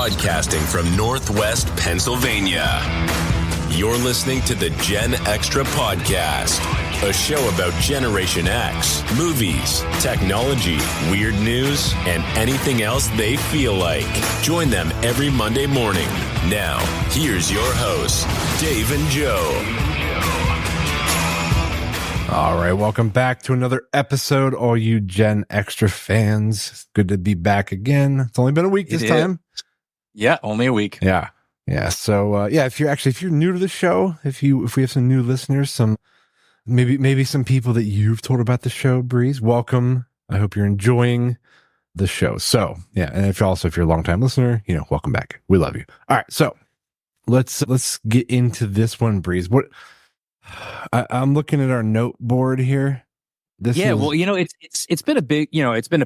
broadcasting from Northwest Pennsylvania. You're listening to the GenXtra podcast, a show about Generation X, movies, technology, weird news, and anything else they feel like. Join them every Monday morning. Now, here's your hosts, Dave and Joe. All right, welcome back to another episode, all you GenXtra fans. It's good to be back again. It's only been a week this time. Yeah, only a week. Yeah. So, if you're new to the show, if we have some new listeners, some maybe some people that you've told about the show, Breeze, welcome. I hope you're enjoying the show. So, yeah, and if you're a longtime listener, welcome back. We love you. All right, so let's get into this one, Breeze. I'm looking at our note board here. It's been a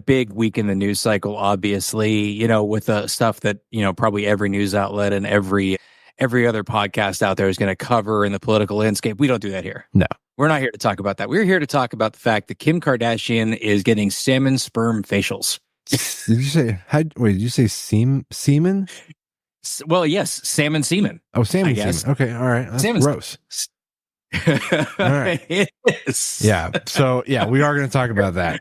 big week in the news cycle, obviously, with the stuff that, probably every news outlet and every other podcast out there is going to cover in the political landscape. We don't do that here. No. We're not here to talk about that. We're here to talk about the fact that Kim Kardashian is getting salmon sperm facials. Did you say semen? Well, yes, salmon semen. Oh, salmon semen. Okay, all right. That's salmon gross. All right. It is. Yeah. So we are going to talk about that.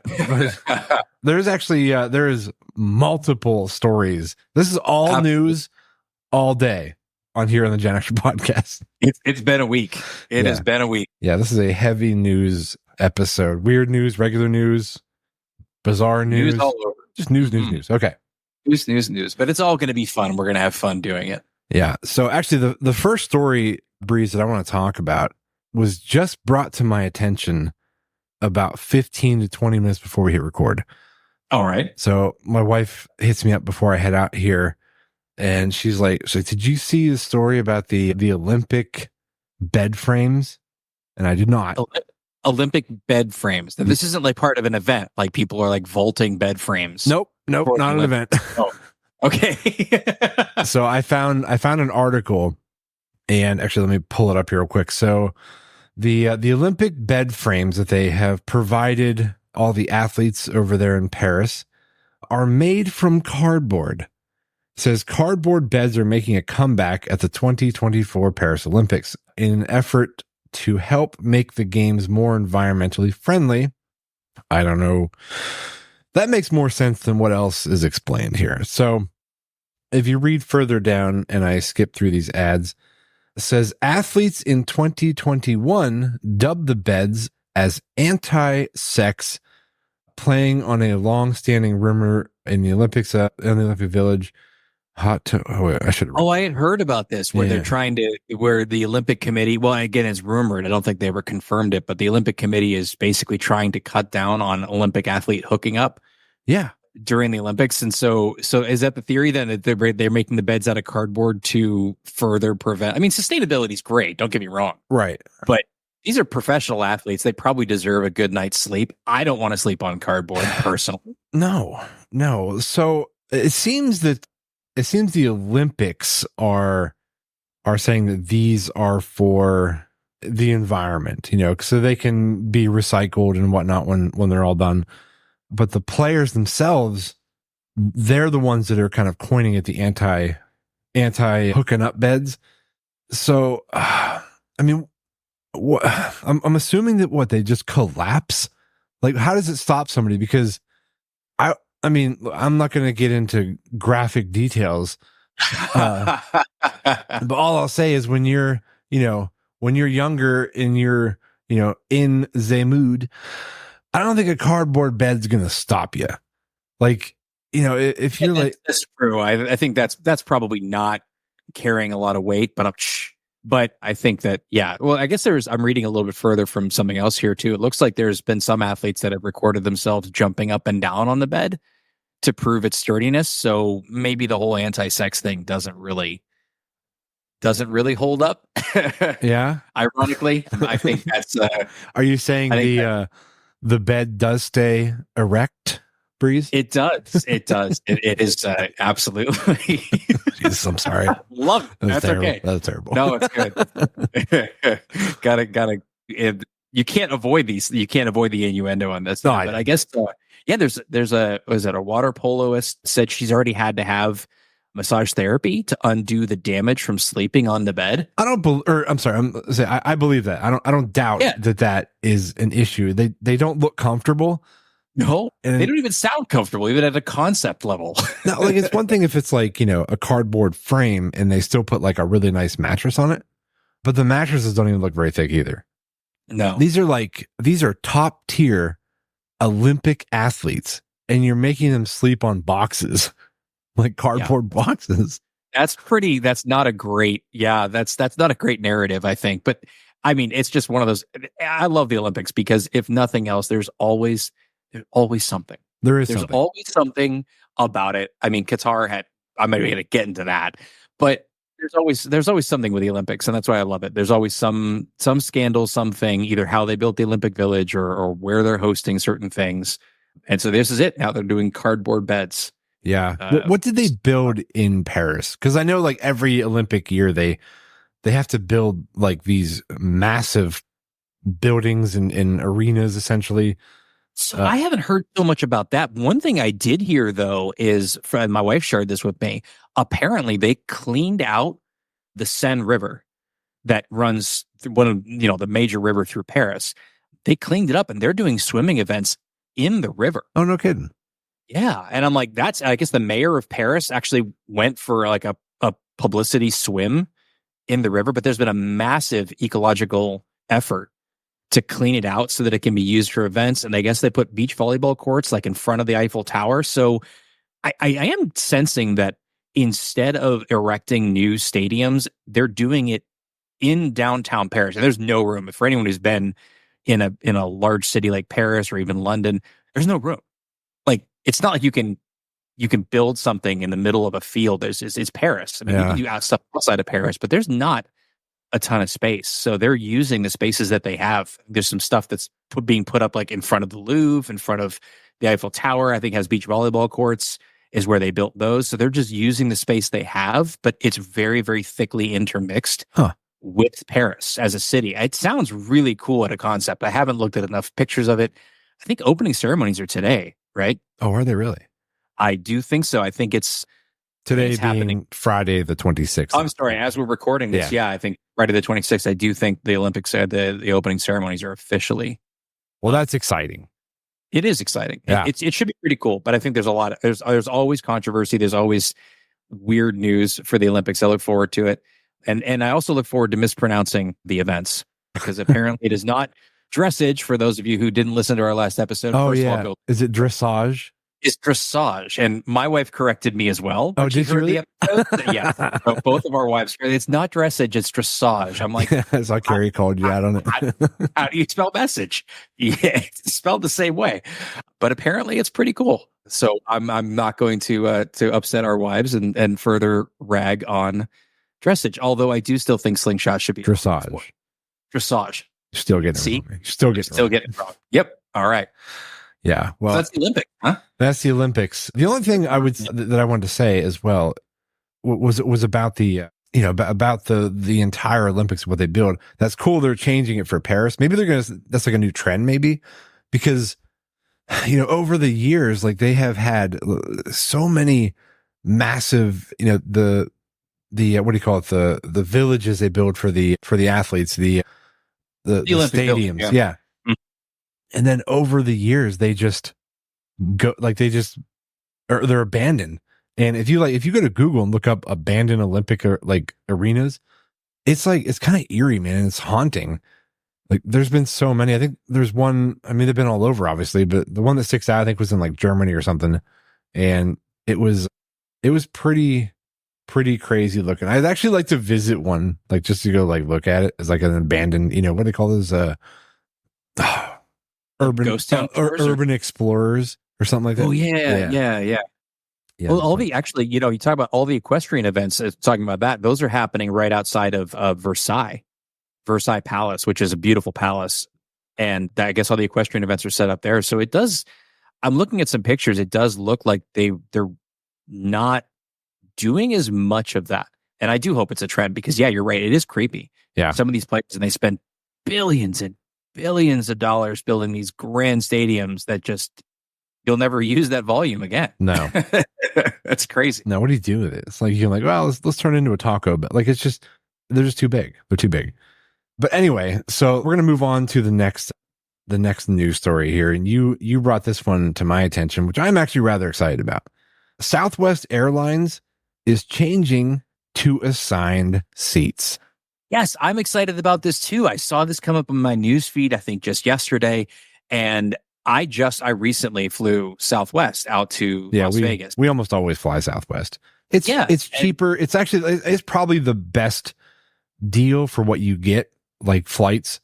There's actually there is multiple stories. This is all news all day on here on the GenXtra podcast. It's been a week. It has been a week. Yeah, this is a heavy news episode. Weird news, regular news, bizarre news all over. Just news. Okay. News. But it's all going to be fun. We're going to have fun doing it. Yeah. So actually, the first story, Breeze, that I want to talk about was just brought to my attention about 15 to 20 minutes before we hit record. All right. So my wife hits me up before I head out here, and she's like, did you see the story about the Olympic bed frames? And I did not. Olympic bed frames. Now, this isn't like part of an event, like people are like vaulting bed frames. Nope, not an event. Oh, okay. So I found an article, and actually let me pull it up here real quick. So the Olympic bed frames that they have provided all the athletes over there in Paris are made from cardboard. It says cardboard beds are making a comeback at the 2024 Paris Olympics in an effort to help make the games more environmentally friendly. I don't know. That makes more sense than what else is explained here. So if you read further down, and I skip through these ads, it says athletes in 2021 dubbed the beds as anti-sex, playing on a long-standing rumor in the Olympics, in the Olympic Village. I had heard about this where they're trying to, where the Olympic Committee, well, again, it's rumored. I don't think they ever confirmed it, but the Olympic Committee is basically trying to cut down on Olympic athlete hooking up. Yeah. During the Olympics. And so is that the theory then, that they're making the beds out of cardboard to further prevent? I mean, sustainability is great. Don't get me wrong. Right. But these are professional athletes. They probably deserve a good night's sleep. I don't want to sleep on cardboard personally. No. So it seems the Olympics are saying that these are for the environment, so they can be recycled and whatnot when they're all done. But the players themselves, they're the ones that are kind of pointing at the anti hooking up beds. So, I mean, I'm assuming that they just collapse. Like, how does it stop somebody? Because I mean, I'm not going to get into graphic details, but all I'll say is when you're younger and you're, in the mood, I don't think a cardboard bed's going to stop you. Like, if you're like, that's true. I think that's probably not carrying a lot of weight, but I think that, well, I guess I'm reading a little bit further from something else here too. It looks like there's been some athletes that have recorded themselves jumping up and down on the bed to prove its sturdiness. So maybe the whole anti-sex thing doesn't really hold up. Yeah. Ironically, I think that's. Are you saying the bed does stay erect, Breeze? It does. It is absolutely. Jesus, I'm sorry. Love it. That's terrible. okay. That's terrible. No, it's good. Gotta. You can't avoid these. You can't avoid the innuendo on this. No, but I guess. There's a water poloist said she's already had to have massage therapy to undo the damage from sleeping on the bed. I'm sorry. I believe that. I don't doubt that is an issue. They don't look comfortable. No, they don't even sound comfortable, even at a concept level. No, like it's one thing if it's like, a cardboard frame and they still put like a really nice mattress on it, but the mattresses don't even look very thick either. No, these are top tier Olympic athletes, and you're making them sleep on boxes, like cardboard boxes. That's not a great narrative, I think. But I mean, it's just one of those. I love the Olympics because if nothing else, there's always something. There's always something about it. I mean, Qatar I'm maybe going to get into that, but there's always something with the Olympics, and that's why I love it. There's always some scandal, something, either how they built the Olympic Village or where they're hosting certain things. And so this is it. Now they're doing cardboard beds. Yeah. What did they build in Paris? Because I know like every Olympic year they have to build like these massive buildings and arenas essentially. So I haven't heard so much about that. One thing I did hear, though, is my wife shared this with me. Apparently, they cleaned out the Seine River that runs through one of the major river through Paris. They cleaned it up, and they're doing swimming events in the river. Oh, no kidding. Yeah, and I'm like, I guess the mayor of Paris actually went for like a publicity swim in the river, but there's been a massive ecological effort to clean it out so that it can be used for events. And I guess they put beach volleyball courts like in front of the Eiffel Tower. So I am sensing that instead of erecting new stadiums, they're doing it in downtown Paris. And there's no room. For anyone who's been in a large city like Paris or even London, there's no room. Like, it's not like you can build something in the middle of a field. It's Paris. I mean, you can do stuff outside of Paris, but there's not a ton of space. So they're using the spaces that they have. There's some stuff that's being put up like in front of the Louvre, in front of the Eiffel Tower, I think has beach volleyball courts is where they built those. So they're just using the space they have, but it's very, very thickly intermixed with Paris as a city. It sounds really cool at a concept. I haven't looked at enough pictures of it. I think opening ceremonies are today, right? Oh, are they really? I do think so. I think it's today happening Friday the 26th. I'm sorry, as we're recording this, I think Friday the 26th. I do think the Olympics, the opening ceremonies are officially. Well, that's exciting. It is exciting. Yeah. It should be pretty cool. But I think there's there's always controversy. There's always weird news for the Olympics. I look forward to it, and I also look forward to mispronouncing the events because apparently it is not dressage. For those of you who didn't listen to our last episode, is it dressage? It's dressage, and my wife corrected me as well. Oh, did you really? Yeah, so both of our wives. It's not dressage; it's dressage. I'm like, that's how Carrie called you out on it. How do you spell message? Yeah, it's spelled the same way, but apparently it's pretty cool. So I'm not going to upset our wives and further rag on dressage. Although I do still think slingshot should be dressage. Dressage. Still getting it wrong. Still getting it wrong. Yep. All right. Yeah, well, so that's the Olympics, huh? That's the Olympics. The only thing that I wanted to say as well was about the about the entire Olympics, what they build. That's cool. They're changing it for Paris. Maybe that's like a new trend, maybe because over the years, like they have had so many massive, the what do you call it, the villages they build for the athletes, the stadiums, building, yeah. And then over the years, they just go they're abandoned. And if you go to Google and look up abandoned Olympic arenas, it's kind of eerie, man. It's haunting. Like there's been so many. I think there's one. I mean, they've been all over, obviously, but the one that sticks out, I think, was in like Germany or something, and it was pretty crazy looking. I'd actually like to visit one, like just to go like look at it as like an abandoned. What do they call those? Urban ghost town urban explorers or something like that. Oh yeah. Well, all the you talk about all the equestrian events. Talking about that, those are happening right outside of Versailles Palace, which is a beautiful palace, and I guess all the equestrian events are set up there. So it does. I'm looking at some pictures. It does look like they're not doing as much of that, and I do hope it's a trend because you're right. It is creepy. Yeah, some of these places, and they spend billions and billions of dollars building these grand stadiums that just you'll never use that volume again. No. That's crazy. No, what do you do with it? It's like you're like, well, let's turn it into a taco, but like it's just they're just too big. They're too big. But anyway, so we're gonna move on to the next news story here, and you brought this one to my attention, which I'm actually rather excited about. Southwest Airlines is changing to assigned seats. Yes, I'm excited about this too. I saw this come up in my news feed, I think just yesterday, and I recently flew Southwest out to Las Vegas. We almost always fly Southwest. It's cheaper. It's probably the best deal for what you get, like flights.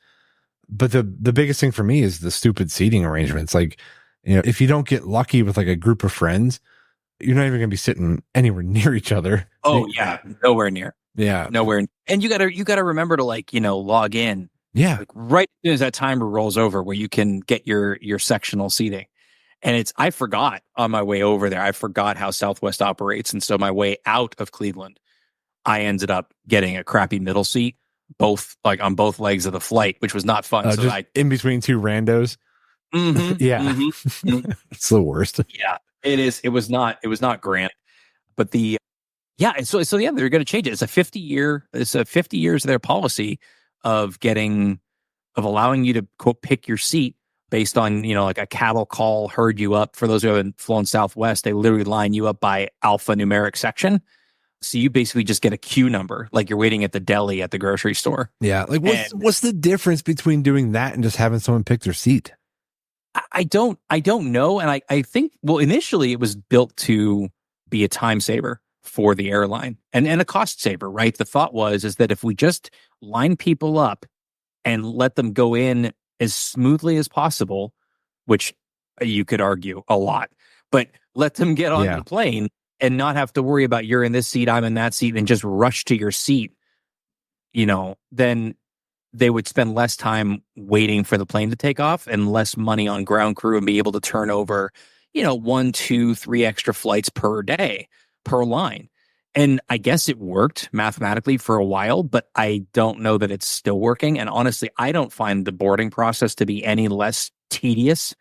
But the biggest thing for me is the stupid seating arrangements. Like, if you don't get lucky with like a group of friends, you're not even going to be sitting anywhere near each other. Oh yeah, nowhere near. Yeah, nowhere. And you gotta remember to log in. Yeah, like right as soon as that timer rolls over, where you can get your sectional seating. And I forgot on my way over there. I forgot how Southwest operates, and so my way out of Cleveland, I ended up getting a crappy middle seat, on both legs of the flight, which was not fun. So just in between two randos. Mm-hmm, yeah, mm-hmm. It's the worst. Yeah, it is. It was not grand, but they're going to change it. It's a 50 years of their policy of allowing you to quote pick your seat based on like a cattle call herd you up. For those who haven't flown Southwest, they literally line you up by alphanumeric section. So you basically just get a queue number, like you're waiting at the deli at the grocery store. Yeah, like what's the difference between doing that and just having someone pick their seat? I don't know, and I think initially it was built to be a time saver for the airline and a cost saver, right? The thought is that if we just line people up and let them go in as smoothly as possible, which you could argue a lot, but let them get on the plane and not have to worry about you're in this seat, I'm in that seat, and just rush to your seat, then they would spend less time waiting for the plane to take off and less money on ground crew and be able to turn over, 1, 2, 3 extra flights per day, per line. And I guess it worked mathematically for a while, but I don't know that it's still working. And honestly, I don't find the boarding process to be any less tedious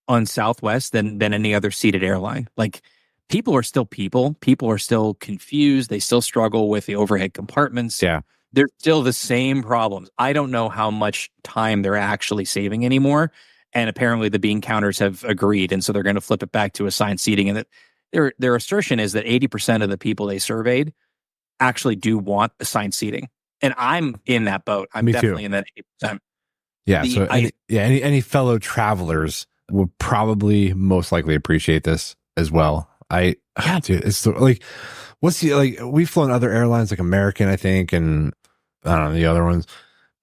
on Southwest than any other seated airline. Like, people are still people. People are still confused. They still struggle with the overhead compartments. Yeah. They're still the same problems. I don't know how much time they're actually saving anymore. And apparently the bean counters have agreed. And so they're going to flip it back to assigned seating. And that their assertion is that 80% of the people they surveyed actually do want assigned seating. And I'm in that boat. I'm definitely in that 80%. Yeah. Any fellow travelers would probably most likely appreciate this as well. Dude, it's like, we've flown other airlines like American, I think, and I don't know the other ones,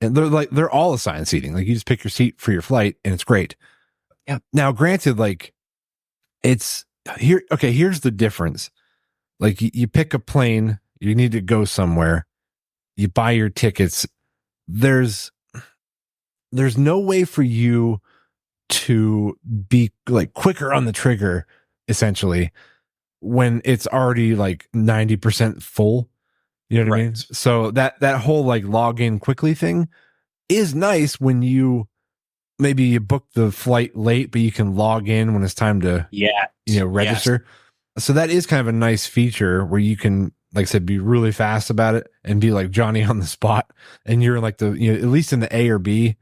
and they're all assigned seating. Like, you just pick your seat for your flight, and it's great. Yeah. Now, granted, like, it's here. Okay, here's the difference. Like, you pick a plane, you need to go somewhere, you buy your tickets. There's no way for you to be like quicker on the trigger, essentially, when it's already like 90% full. You know what I mean? So that whole like log in quickly thing is nice when you book the flight late, but you can log in when it's time to register. Yes. So that is kind of a nice feature where you can, like I said, be really fast about it and be like Johnny on the spot, and you're like at least in the A or B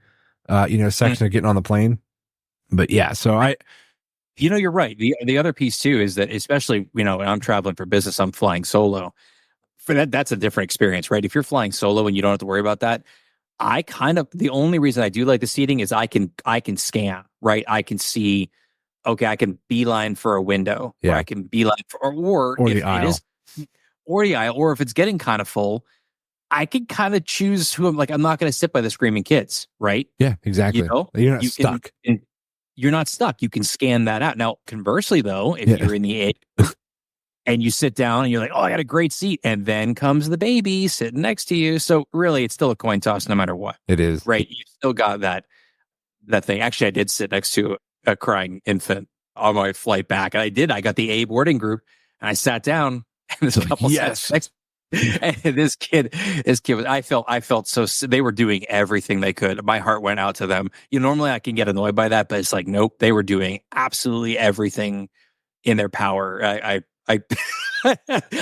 section of getting on the plane. But yeah, so you're right. The other piece too is that, especially, when I'm traveling for business, I'm flying solo. For that's a different experience, right? If you're flying solo and you don't have to worry about that, the only reason I do like the seating is I can scan, right? I can see, okay, I can beeline for a window, or I can beeline or the aisle. Or if it's getting kind of full, I can kind of choose who I'm like. I'm not going to sit by the screaming kids, right? Yeah, exactly. You're not stuck. You're not stuck. You can scan that out. Now, conversely, though, if you're in the A and you sit down and you're like, oh, I got a great seat, and then comes the baby sitting next to you. So really, it's still a coin toss no matter what. It is. Right. You still got that thing. Actually, I did sit next to a crying infant on my flight back. And I got the A boarding group, and I sat down, and this couple sat next. And this kid, I felt so, they were doing everything they could. My heart went out to them. Normally I can get annoyed by that, but it's like, nope, they were doing absolutely everything in their power. I I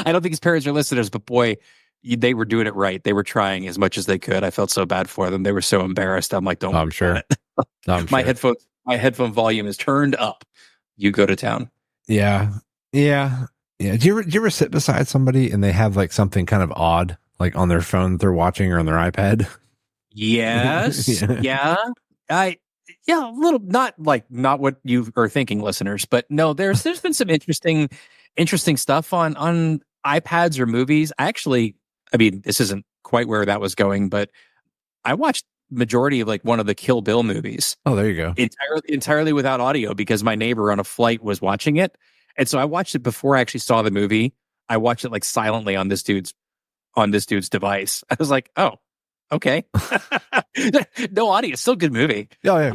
don't think his parents are listeners, but boy, they were doing it right. They were trying as much as they could. I felt so bad for them. They were so embarrassed. I'm like, don't. I'm sure. My headphone volume is turned up. You go to town. Yeah. Do you ever sit beside somebody and they have like something kind of odd, like on their phone that they're watching or on their iPad? Yes. Yeah. A little, not what you are thinking, listeners, but no, there's been some interesting stuff on iPads or movies. I mean, this isn't quite where that was going, but I watched majority of like one of the Kill Bill movies. Oh, there you go. Entirely without audio because my neighbor on a flight was watching it. And so I watched it before I actually saw the movie. I watched it like silently on this dude's device. I was like, oh, okay. No audio, still a good movie. Oh, yeah.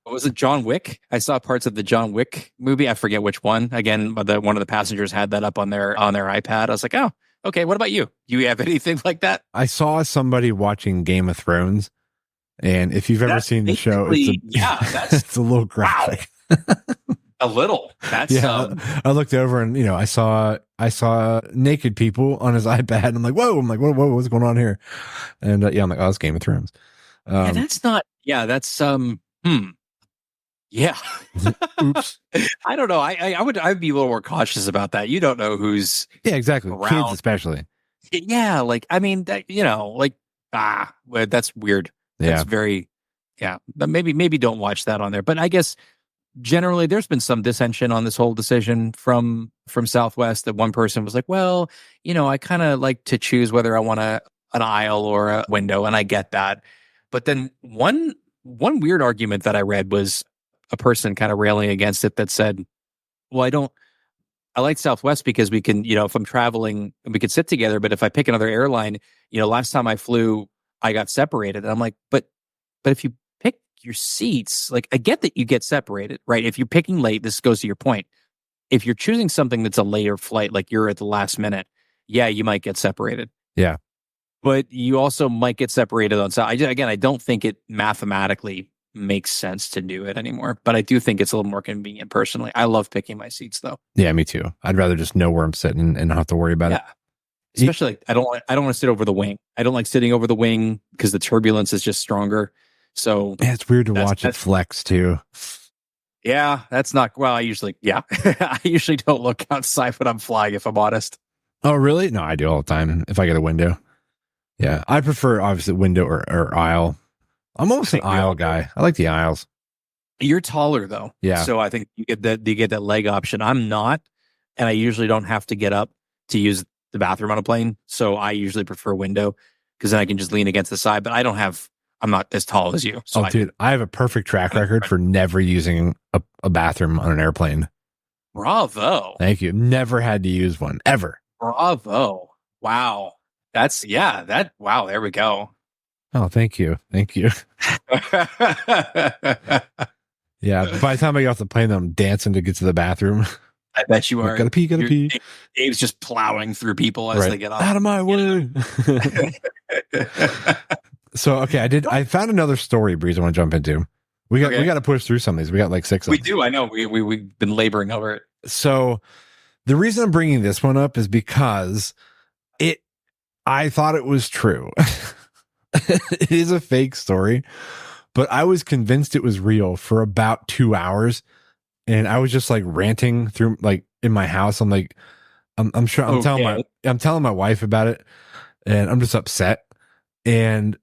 Was it John Wick? I saw parts of the John Wick movie. I forget which one. Again, but one of the passengers had that up on their iPad. I was like, oh, okay. What about you? Do you have anything like that? I saw somebody watching Game of Thrones, and if you've ever seen the show, it's a little graphic. Wow. A little. That's I looked over and I saw naked people on his iPad. And I'm like, whoa! What's going on here? And I'm like, oh, it's Game of Thrones. That's not. Yeah, that's Yeah. Oops. I don't know. I'd be a little more cautious about that. You don't know who's exactly around. Kids especially. Yeah, like I mean, well, that's weird. That's very maybe don't watch that on there. But I guess generally there's been some dissension on this whole decision from Southwest. That one person was like, well, I kind of like to choose whether I want an aisle or a window, and I get that. But then one weird argument that I read was a person kind of railing against it that said, well, I like Southwest because we can, if I'm traveling, we could sit together. But if I pick another airline, last time I flew, I got separated. And I'm like, but if you pick your seats, like I get that you get separated, right? If you're picking late, this goes to your point. If you're choosing something that's a later flight, like you're at the last minute, yeah, you might get separated. Yeah. But you also might get separated on side. Again, I don't think it mathematically makes sense to do it anymore, but I do think it's a little more convenient personally. I love picking my seats though. Yeah, me too. I'd rather just know where I'm sitting and not have to worry about it. Especially like, I don't want to sit over the wing. I don't like sitting over the wing because the turbulence is just stronger. So it's weird to watch it flex too. Yeah, that's not I usually don't look outside when I'm flying, if I'm honest. Oh, really? No, I do all the time if I get a window. Yeah, I prefer obviously window or aisle. I'm almost an aisle guy. I like the aisles. You're taller though. Yeah. So I think you get that leg option. I'm not, and I usually don't have to get up to use the bathroom on a plane. So I usually prefer window because then I can just lean against the side. But I'm not as tall as you. So I have a perfect track record for never using a bathroom on an airplane. Bravo. Thank you. Never had to use one ever. Bravo. Wow. Wow. There we go. Oh, thank you. Thank you. Yeah. By the time I get off the plane, I'm dancing to get to the bathroom. I bet you are. Gotta pee. Dave's just plowing through people as they get off. Out of my way. So, okay, I found another story, Breeze, I want to jump into. We got to push through some of these. We got like 6 of them. We do. I know. We've been laboring over it. So the reason I'm bringing this one up is because I thought it was true. It is a fake story, but I was convinced it was real for about 2 hours. And I was just like ranting through like in my house. I'm like, I'm sure I'm telling my wife about it, and I'm just upset. And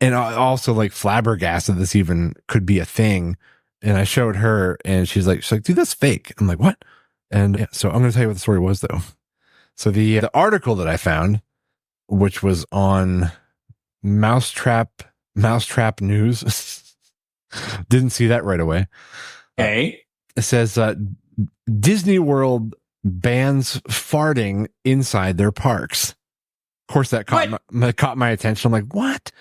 I also like flabbergasted this even could be a thing. And I showed her and she's like, dude, that's fake. I'm like, what? And yeah, so I'm going to tell you what the story was though. So the article that I found, which was on Mousetrap News, didn't see that right away. Okay. It says, Disney World bans farting inside their parks. Of course, that caught my attention. I'm like, what?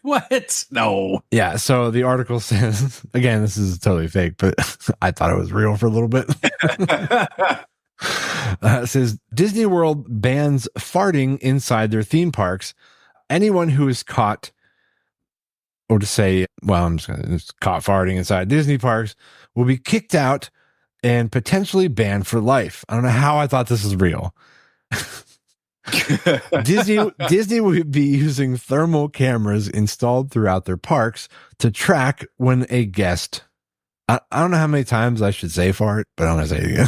What? No. Yeah. So the article says, again, this is totally fake, but I thought it was real for a little bit. It says Disney World bans farting inside their theme parks. Anyone who is caught, or to say, well, I'm just going to caught farting inside Disney parks, will be kicked out and potentially banned for life. I don't know how I thought this was real. Disney would be using thermal cameras installed throughout their parks to track when a guest. I don't know how many times I should say fart, but I'm gonna say it again.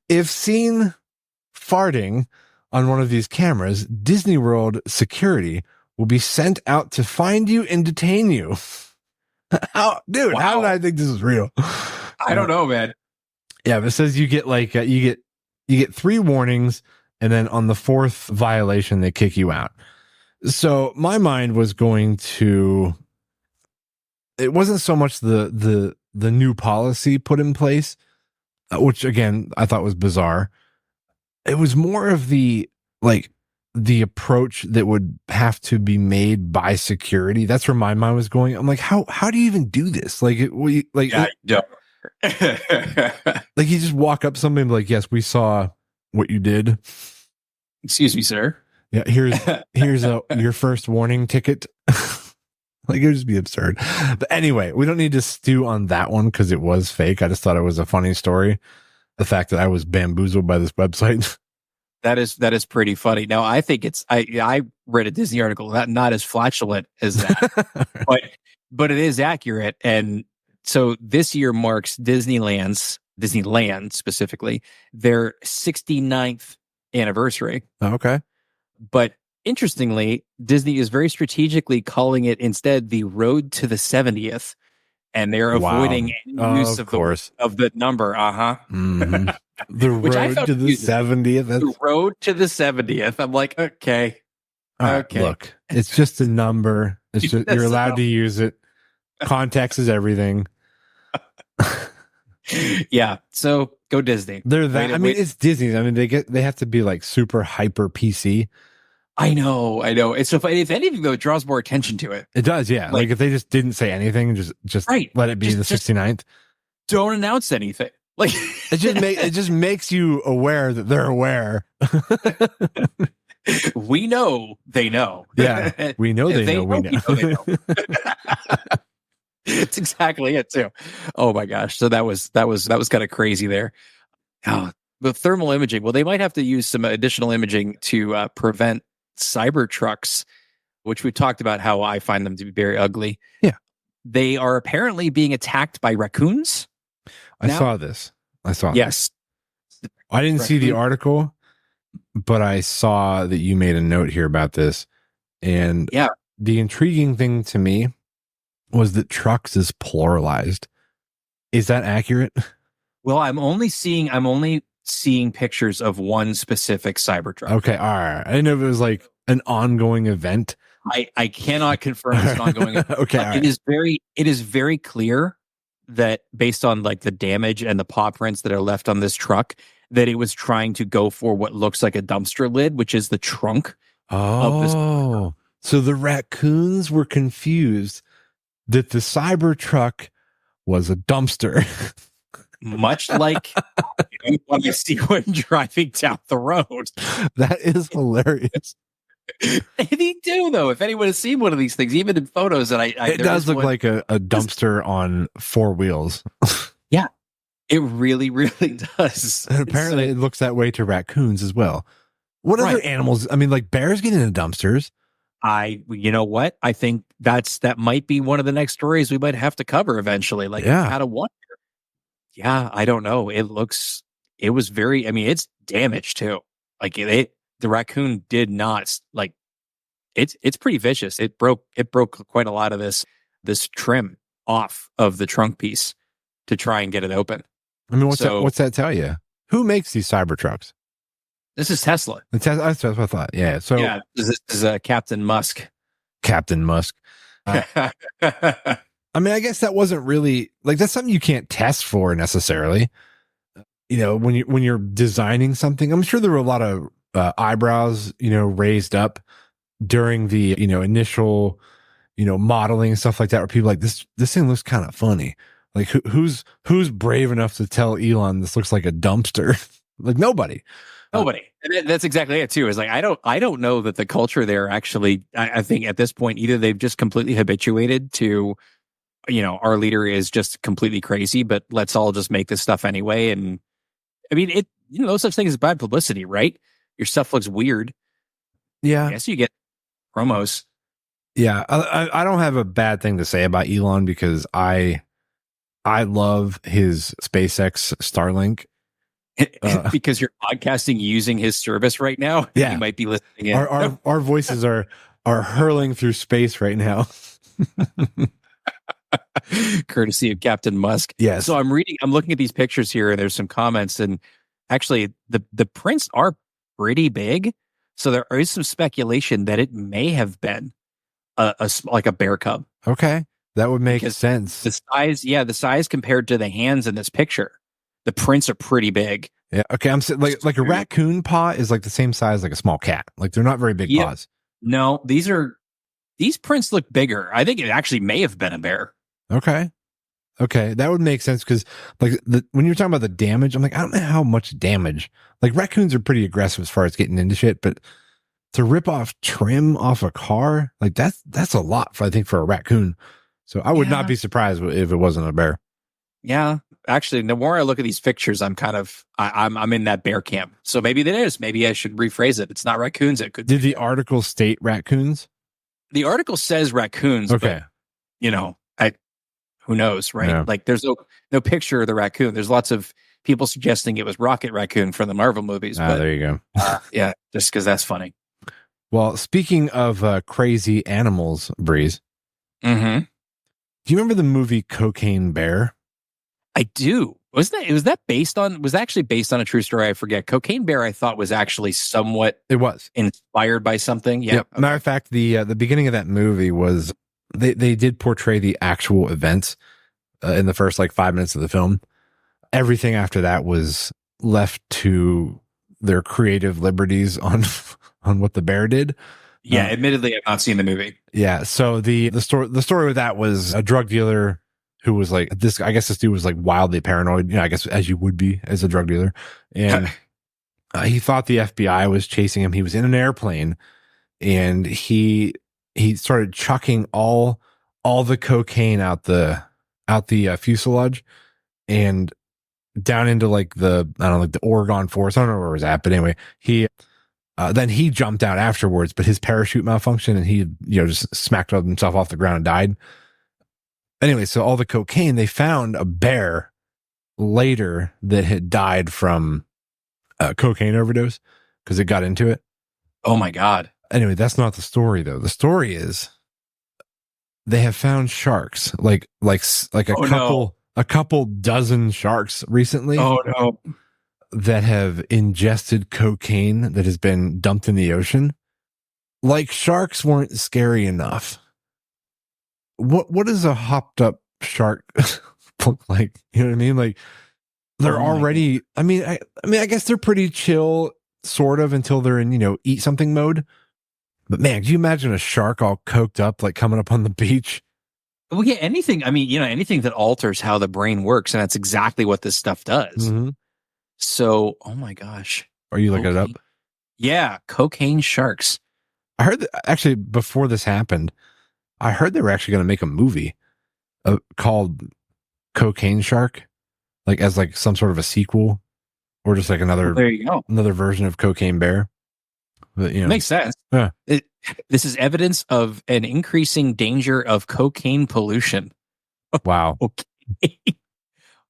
If seen farting on one of these cameras, Disney World security will be sent out to find you and detain you. How did I think this is real? I don't know, man. Yeah, but it says you get like you get 3 warnings, and then on the 4th violation they kick you out. So my mind was going to. It wasn't so much the new policy put in place, which again I thought was bizarre. It was more of the approach that would have to be made by security. That's where my mind was going. I'm like, how do you even do this? Like, you just walk up to somebody and be like, yes, we saw what you did. Excuse me, sir. Yeah, here's your first warning ticket. Like, it would just be absurd. But anyway, we don't need to stew on that one because it was fake. I just thought it was a funny story. The fact that I was bamboozled by this website. That is pretty funny. Now, I think I read a Disney article, not as flatulent as that, but it is accurate. And so this year marks Disneyland specifically, their 69th anniversary. Okay. But interestingly, Disney is very strategically calling it instead the Road to the 70th, and they're avoiding any use of the number. Mm-hmm. The Road to the 70th. The Road to the 70th. I'm like, okay. Okay. Look, it's just a number. It's just, you're allowed to use it. Context is everything. Yeah. So go Disney. They're that. It's Disney. I mean, they have to be like super hyper PC. I know. It's so funny. If anything, though, it draws more attention to it. It does, yeah. Like if they just didn't say anything, just let it be the 69th. Don't announce anything. Like it just makes you aware that they're aware. We know they know. Yeah, we know they know. We know. They know. It's exactly it too. Oh my gosh! So that was kind of crazy there. The thermal imaging. Well, they might have to use some additional imaging to prevent Cybertrucks, which we talked about how I find them to be very ugly. Yeah, they are apparently being attacked by raccoons. I saw this. Yes. I didn't see the article, but I saw that you made a note here about this. And yeah, the intriguing thing to me was that trucks is pluralized. Is that accurate? Well, I'm only seeing pictures of one specific Cybertruck. Okay, all right. I didn't know if it was like an ongoing event. I cannot confirm it's an ongoing event. Okay, right. It is very clear that based on like the damage and the paw prints that are left on this truck, that it was trying to go for what looks like a dumpster lid, which is the trunk of this. So the raccoons were confused that the Cybertruck was a dumpster. Much like when you see one driving down the road. That is hilarious. They do, though. If anyone has seen one of these things, even in photos, and it does look like a dumpster on 4 wheels. Yeah, it really, really does. And apparently, it looks that way to raccoons as well. What other animals? I mean, like bears get into dumpsters. You know what? I think that might be one of the next stories we might have to cover eventually. Like, how to wonder. Yeah, I don't know. It was very. I mean, it's damaged too. Like the raccoon did not like. It's pretty vicious. It broke quite a lot of this trim off of the trunk piece to try and get it open. I mean, what's that tell you? Who makes these Cybertrucks? This is Tesla. That's what I thought. Yeah. So yeah, this is Captain Musk. Captain Musk. I mean, I guess that wasn't really like that's something you can't test for necessarily. You know, when you're designing something, I'm sure there were a lot of eyebrows, raised up during the initial modeling and stuff like that, where people are like this thing looks kind of funny. Like who's brave enough to tell Elon this looks like a dumpster? Like nobody. Nobody. And that's exactly it too. Is like I don't know that the culture there actually. I think at this point either they've just completely habituated to, our leader is just completely crazy, but let's all just make this stuff anyway. And I mean, no such thing as bad publicity, right? Your stuff looks weird. Yeah. I guess you get promos. Yeah. I don't have a bad thing to say about Elon because I love his SpaceX Starlink. Because you're podcasting using his service right now. Yeah. You might be listening in. Our voices are hurling through space right now. Courtesy of Captain Musk. Yes. So I'm looking at these pictures here, and there's some comments, and actually the prints are pretty big. So there is some speculation that it may have been like a bear cub. Okay. That would make Because sense. the size compared to the hands in this picture, the prints are pretty big. Yeah. Okay. I'm saying like a raccoon paw is like the same size like a small cat. Like they're not very big paws. No, these prints look bigger. I think it actually may have been a bear. Okay. That would make sense because like when you're talking about the damage, I'm like, I don't know how much damage. Like raccoons are pretty aggressive as far as getting into shit, but to rip off trim off a car, like that's a lot I think for a raccoon. So I would not be surprised if it wasn't a bear. Yeah. Actually, the more I look at these pictures, I'm kind of I'm in that bear camp. So maybe it is. Maybe I should rephrase it. It's not raccoons. It could. Did the article state raccoons? The article says raccoons. Okay. But, who knows, right? Yeah. Like there's no picture of the raccoon. There's lots of people suggesting it was Rocket Raccoon from the Marvel movies. But, there you go. Yeah, just because that's funny. Well, speaking of crazy animals, Breeze. Mm-hmm. Do you remember the movie Cocaine Bear? I do. Was actually based on a true story? I forget. Cocaine Bear, I thought was actually somewhat. It was inspired by something. Yeah. Yep. Okay. Matter of fact, the beginning of that movie was they did portray the actual events in the first like 5 minutes of the film. Everything after that was left to their creative liberties on what the bear did. Yeah. Admittedly, I've not seen the movie. Yeah. So the story with that was a drug dealer who was like this. I guess this dude was like wildly paranoid. I guess as you would be as a drug dealer, and he thought the FBI was chasing him. He was in an airplane, and he started chucking all the cocaine out the fuselage and down into like the Oregon forest. I don't know where it was at, but anyway, then he jumped out afterwards, but his parachute malfunctioned and he just smacked himself off the ground and died. Anyway, so all the cocaine, they found a bear later that had died from cocaine overdose because it got into it. Oh my God. Anyway, that's not the story though. The story is they have found sharks, like a couple dozen sharks recently. Oh no. That have ingested cocaine that has been dumped in the ocean. Like sharks weren't scary enough. What does a hopped up shark look like? You know what I mean? Like they're already. I mean, I guess they're pretty chill, sort of, until they're in eat something mode. But man, can you imagine a shark all coked up, like coming up on the beach? Well, yeah, anything. I mean, anything that alters how the brain works, and that's exactly what this stuff does. Mm-hmm. So, oh my gosh. Are you looking it up? Yeah, cocaine sharks. I heard that, actually, before this happened, I heard they were actually going to make a movie called Cocaine Shark, like as like some sort of a sequel or just like another there you go. Another version of Cocaine Bear. But, makes sense. Yeah. This is evidence of an increasing danger of cocaine pollution. Wow. Okay.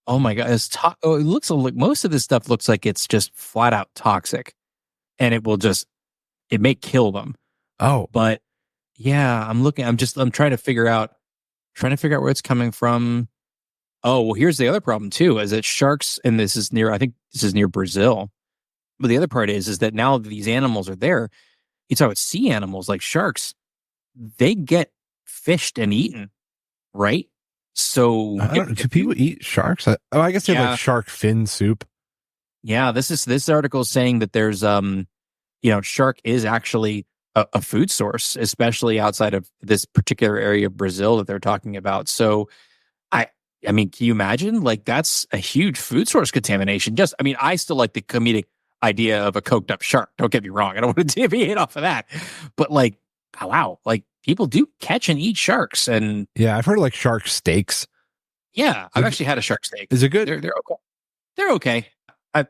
Oh my God. It looks like most of this stuff looks like it's just flat out toxic and it may kill them. Oh, but yeah, I'm trying to figure out where it's coming from. Oh, well, here's the other problem too, is that sharks, and I think this is near Brazil. But the other part is that now that these animals are there, you talk about sea animals like sharks, they get fished and eaten, right? So do people eat sharks? I guess they have like shark fin soup. Yeah, this article is saying that there's shark is actually a food source, especially outside of this particular area of Brazil that they're talking about. So I mean, can you imagine? Like, that's a huge food source contamination. I still like the comedic idea of a coked up shark. Don't get me wrong. I don't want to deviate off of that. But like, oh, wow, like people do catch and eat sharks. And yeah, I've heard of like shark steaks. Yeah, I've actually had a shark steak. Is it good? They're okay. They're okay. I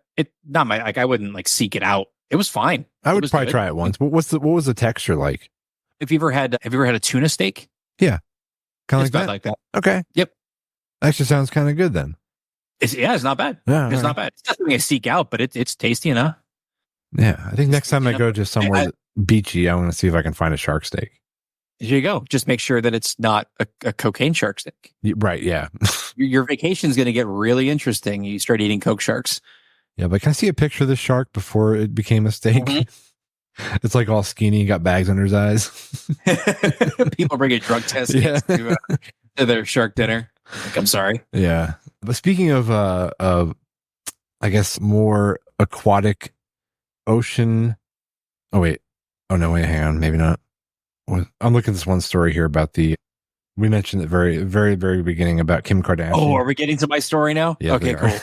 wouldn't like seek it out. It was fine. I would probably try it once. What was the texture like? Have you ever had a tuna steak? Yeah. Kind of like that. Okay. Yep. Actually sounds kind of good then. It's not bad. Yeah, it's not bad. It's not something I seek out, but it's tasty enough. Yeah. I think next time I go to somewhere beachy, I want to see if I can find a shark steak. Here you go. Just make sure that it's not a cocaine shark steak. Right. Yeah. Your vacation is going to get really interesting. You start eating coke sharks. Yeah, but can I see a picture of the shark before it became a steak? Mm-hmm. It's like all skinny, got bags under his eyes. People bring a drug test to their shark dinner. Like, I'm sorry. Yeah. But speaking of I guess more aquatic ocean. Oh wait. Oh no, wait, hang on. Maybe not. I'm looking at this one story here about we mentioned at the very, very, very beginning about Kim Kardashian. Oh, are we getting to my story now? Yeah, okay, cool.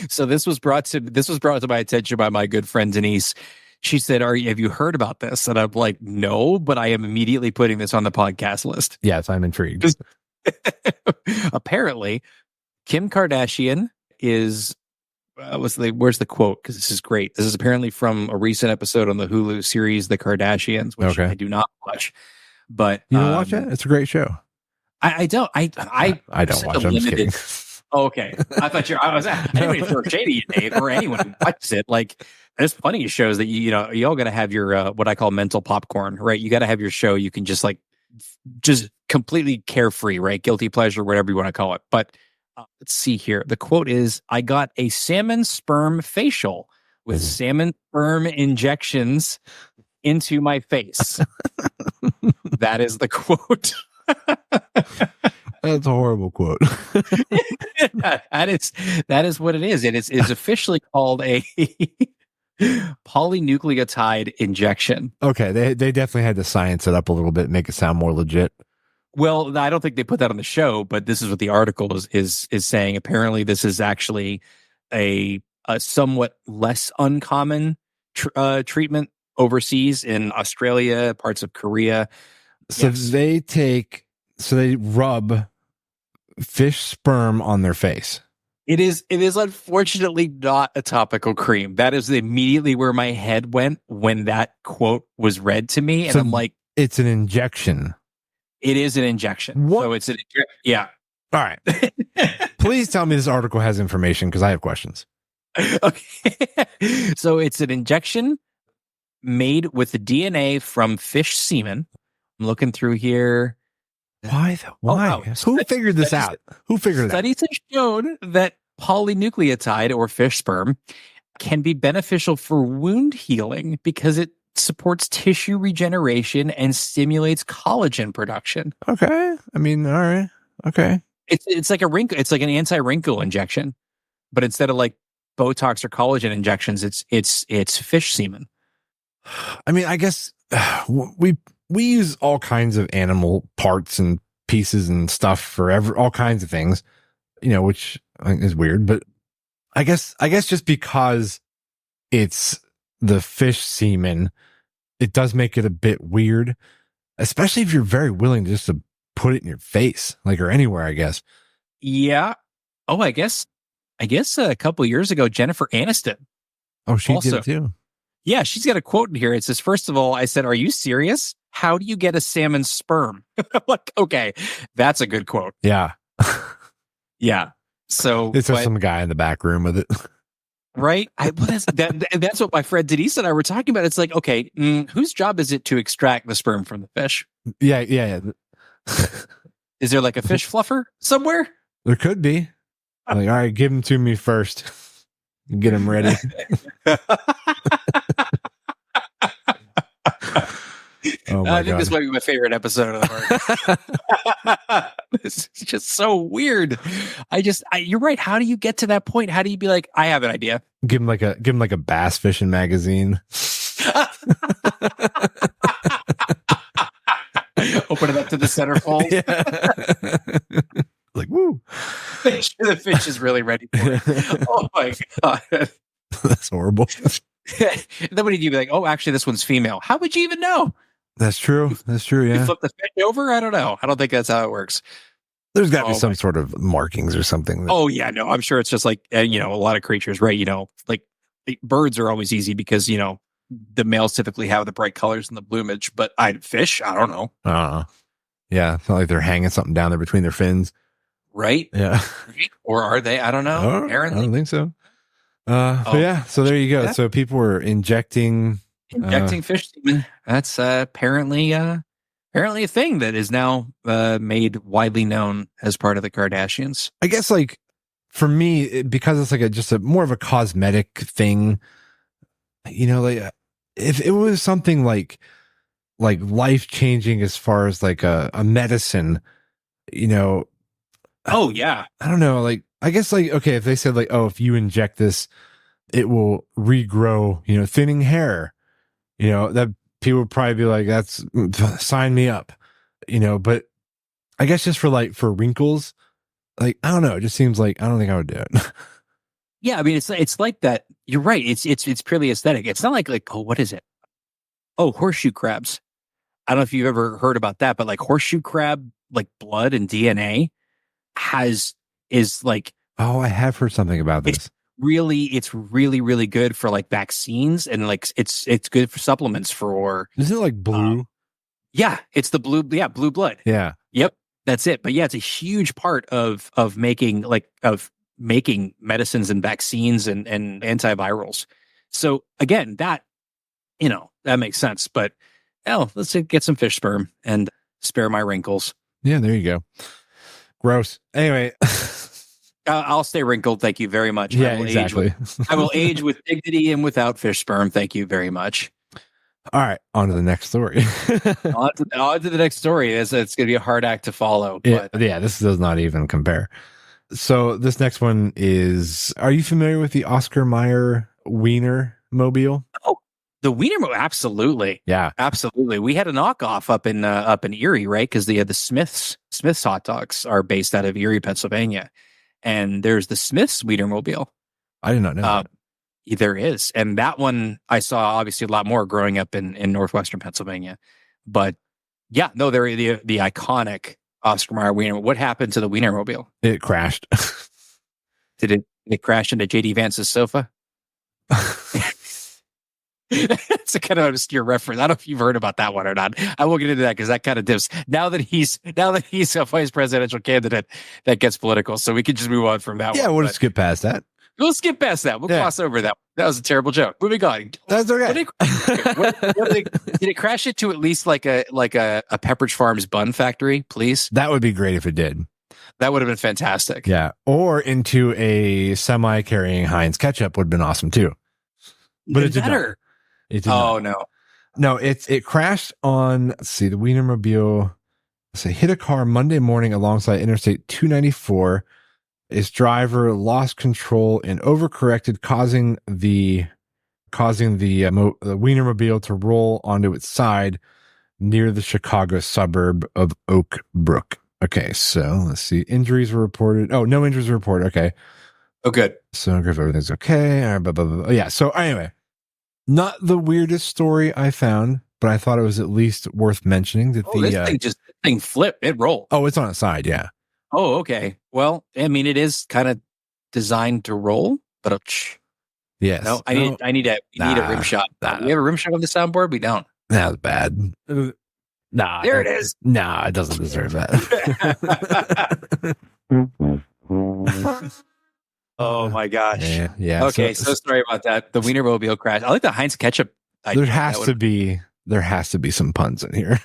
So this was brought to my attention by my good friend Denise. She said, have you heard about this? And I'm like, no, but I am immediately putting this on the podcast list. Yes, I'm intrigued. Apparently, Kim Kardashian is where's the quote? Because this is great. This is apparently from a recent episode on the Hulu series The Kardashians, which I do not watch. But you don't watch it? It's a great show. I don't. I don't watch it. I'm just kidding. Oh, okay. I thought I didn't mean to throw shady at Dave or anyone who watches it. Like, there's plenty of shows that you all got to have your what I call mental popcorn, right? You got to have your show you can just completely carefree, right? Guilty pleasure, whatever you want to call it. But let's see here. The quote is, "I got a salmon sperm facial with salmon sperm injections into my face." That is the quote. That's a horrible quote. That is what it is. It is officially called a polynucleotide injection. Okay, they definitely had to science it up a little bit, make it sound more legit. Well, I don't think they put that on the show, but this is what the article is saying. Apparently, this is actually a somewhat less uncommon treatment overseas in Australia, parts of Korea. So they rub fish sperm on their face. It is unfortunately not a topical cream. That is immediately where my head went when that quote was read to me. And I'm like, it's an injection. It is an injection. What? So it's yeah. All right. Please tell me this article has information because I have questions. Okay. So it's an injection made with the DNA from fish semen. I'm looking through here. Why? Who figured this out? Who figured it out? Studies have shown that polynucleotide or fish sperm can be beneficial for wound healing because it supports tissue regeneration and stimulates collagen production. Okay. I mean, all right. Okay. It's like it's like an anti-wrinkle injection, but instead of like Botox or collagen injections, it's fish semen. I mean, I guess we use all kinds of animal parts and pieces and stuff for all kinds of things, which is weird, but I guess just because it's the fish semen, it does make it a bit weird, especially if you're very willing just to put it in your face, or anywhere, I guess. Yeah. Oh, I guess a couple of years ago, Jennifer Aniston. Oh, she did it too. Yeah, she's got a quote in here. It says, "First of all, I said, are you serious? How do you get a salmon sperm?" Like, okay, that's a good quote. Yeah. Yeah. So it's just some guy in the back room with it. Right? That's what my friend Denise and I were talking about. It's like, okay, whose job is it to extract the sperm from the fish? Yeah. Is there like a fish fluffer somewhere? There could be. All right, give him to me first. Get him ready. Oh my I think this might be my favorite episode of the park. This is just so weird. You're right. How do you get to that point? How do you be like, I have an idea? Give him like a bass fishing magazine. Open it up to the centerfold. Yeah. Like, woo. The fish is really ready for it. Oh my God. That's horrible. Then what do you be like? Oh, actually, this one's female. How would you even know? That's true. That's true. You Yeah. flip the fish over? I don't know. I don't think that's how it works. There's got to be some sort of markings or something. Oh yeah, no, I'm sure it's just like, a lot of creatures, right? Like birds are always easy because, the males typically have the bright colors and the plumage, but fish, I don't know. Yeah. It's not like they're hanging something down there between their fins. Right? Yeah. Or are they? I don't know. I don't think so. But yeah, so there you go. Yeah. So people were injecting fish semen. That's apparently a thing that is now made widely known as part of the Kardashians. I guess, like, for me, because it's like just a more of a cosmetic thing, like if it was something like life changing as far as like a medicine, Oh yeah. I don't know. Like, I guess, like, okay, if they said like, oh, if you inject this, it will regrow, thinning hair, that people would probably be like, that's sign me up, but I guess just for wrinkles, like, I don't know. It just seems like, I don't think I would do it. Yeah. I mean, it's like that. You're right. It's purely aesthetic. It's not like, oh, what is it? Oh, horseshoe crabs. I don't know if you've ever heard about that, but like horseshoe crab, like blood and DNA is like, oh, I have heard something about this. It's really, really good for like vaccines, and like it's good for supplements for. Isn't it like blue? Yeah, it's the blue. Yeah, blue blood. Yeah. Yep, that's it. But yeah, it's a huge part of making medicines and vaccines and antivirals. So again, that that makes sense. But let's get some fish sperm and spare my wrinkles. Yeah, there you go. Gross. Anyway. I'll stay wrinkled. Thank you very much. Yeah, exactly. I will age with dignity and without fish sperm. Thank you very much. All right. On to the next story. on to the next story. It's going to be a hard act to follow. But this does not even compare. So this next one is, are you familiar with the Oscar Mayer Wienermobile? Oh, the Wienermobile. Absolutely. Yeah, absolutely. We had a knockoff up in Erie, right? Because the Smith's hot dogs are based out of Erie, Pennsylvania. And there's the Smith's Wienermobile. I did not know that. There is. And that one I saw obviously a lot more growing up in northwestern Pennsylvania. But yeah, no, they're the iconic Oscar Mayer Wienermobile. What happened to the Wienermobile? It crashed. Did it crash into JD Vance's sofa? It's a kind of obscure reference. I don't know if you've heard about that one or not. I won't get into that because that kind of dips. Now that he's a vice presidential candidate, that gets political. So we can just move on from that one. Yeah, we'll just skip past that. We'll skip past that. We'll gloss over that. That was a terrible joke. Moving on. That's okay. Did it crash it to at least like a Pepperidge Farms bun factory, please? That would be great if it did. That would have been fantastic. Yeah. Or into a semi carrying Heinz ketchup would have been awesome too. But it did not. It did not. No, it crashed on, let's see, the Wienermobile. Hit a car Monday morning alongside Interstate 294. Its driver lost control and overcorrected, causing the Wienermobile to roll onto its side near the Chicago suburb of Oak Brook. Okay, so let's see. Injuries were reported. Oh, no injuries were reported. Okay. Oh, good. So if everything's okay. All right, blah, blah, blah. Yeah. So anyway, not the weirdest story I found, but I thought it was at least worth mentioning that this thing flipped. It rolled. Oh, it's on its side. Yeah. Oh, okay. Well, I mean, it is kind of designed to roll, but yes. No, I need a rim shot. We have a rim shot on the soundboard. We don't. That was bad. Nah, there it is. Nah, it doesn't deserve that. Oh my gosh. Yeah. Okay, so sorry about that. The Wienermobile crash. I like the Heinz ketchup. There has to be some puns in here.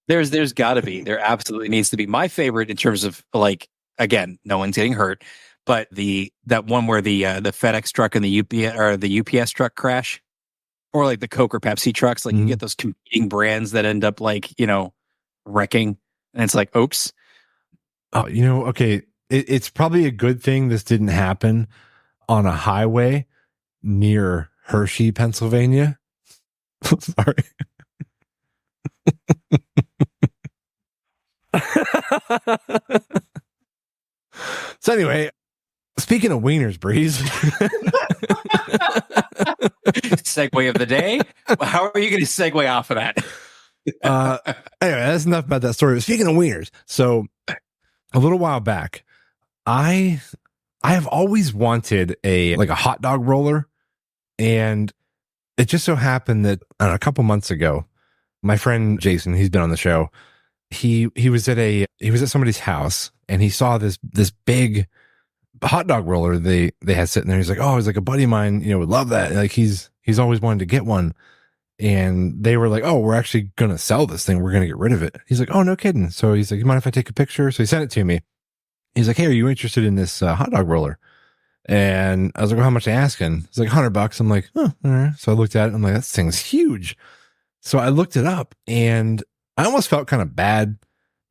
There's got to be. There absolutely needs to be. My favorite in terms of, like, again, no one's getting hurt, but that one where the FedEx truck and the UPS truck crash, or like the Coke or Pepsi trucks, like you get those competing brands that end up like, wrecking, and it's like, oops. Oh, okay. It's probably a good thing this didn't happen on a highway near Hershey, Pennsylvania. Sorry. So anyway, speaking of wieners, Breeze. Segue of the day. How are you going to segue off of that? Anyway, that's enough about that story. But speaking of wieners, so a little while back, I have always wanted a hot dog roller, and it just so happened that a couple months ago, my friend Jason, he's been on the show. He was at somebody's house, and he saw this big hot dog roller they had sitting there. He's like, oh, he's like, a buddy of mine, would love that. Like he's always wanted to get one. And they were like, oh, we're actually going to sell this thing. We're going to get rid of it. He's like, oh, no kidding. So he's like, you mind if I take a picture? So he sent it to me. He's like, hey, are you interested in this hot dog roller? And I was like, well, how much are you asking? It's like $100. I'm like, oh, all right. So I looked at it. I'm like, that thing's huge. So I looked it up, and I almost felt kind of bad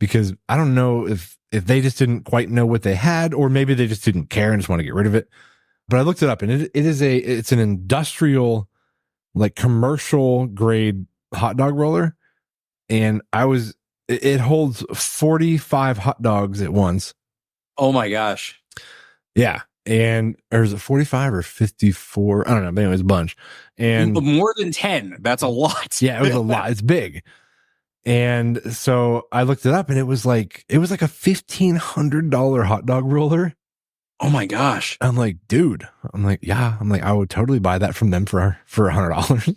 because I don't know if they just didn't quite know what they had, or maybe they just didn't care and just want to get rid of it. But I looked it up, and it's an industrial, like commercial grade hot dog roller. And it holds 45 hot dogs at once. Oh my gosh. Yeah. Or is it 45 or 54? I don't know. But anyway, it's a bunch. And more than 10. That's a lot. Yeah, it was a lot. It's big. And so I looked it up, and it was like a $1,500 hot dog roller. Oh my gosh. I'm like, dude, yeah. I would totally buy that from them for $100.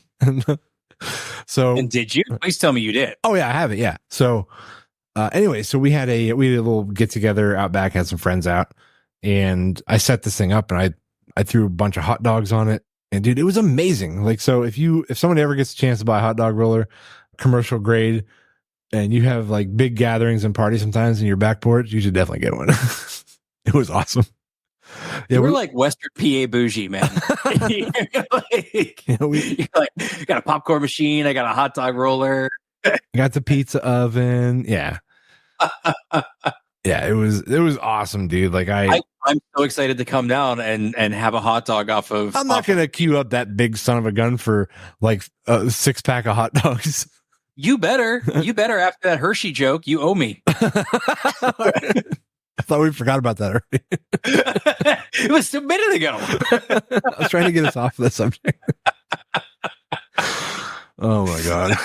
And did you? Please tell me you did. Oh yeah, I have it. Yeah. So anyway, so we had a little get together out back, had some friends out, and I set this thing up, and I threw a bunch of hot dogs on it, and dude, it was amazing. Like, so if somebody ever gets a chance to buy a hot dog roller, commercial grade, and you have like big gatherings and parties sometimes in your back porch, you should definitely get one. It was awesome. Yeah, we're like Western PA bougie, man. You're like, got a popcorn machine. I got a hot dog roller. Got the pizza oven. Yeah. Yeah, it was awesome, dude. Like I'm so excited to come down and have a hot dog off of. I'm not going to queue up that big son of a gun for like a 6-pack of hot dogs. You better after that Hershey joke. You owe me. I thought we forgot about that already. It was a minute ago. I was trying to get us off of the subject. Oh my god.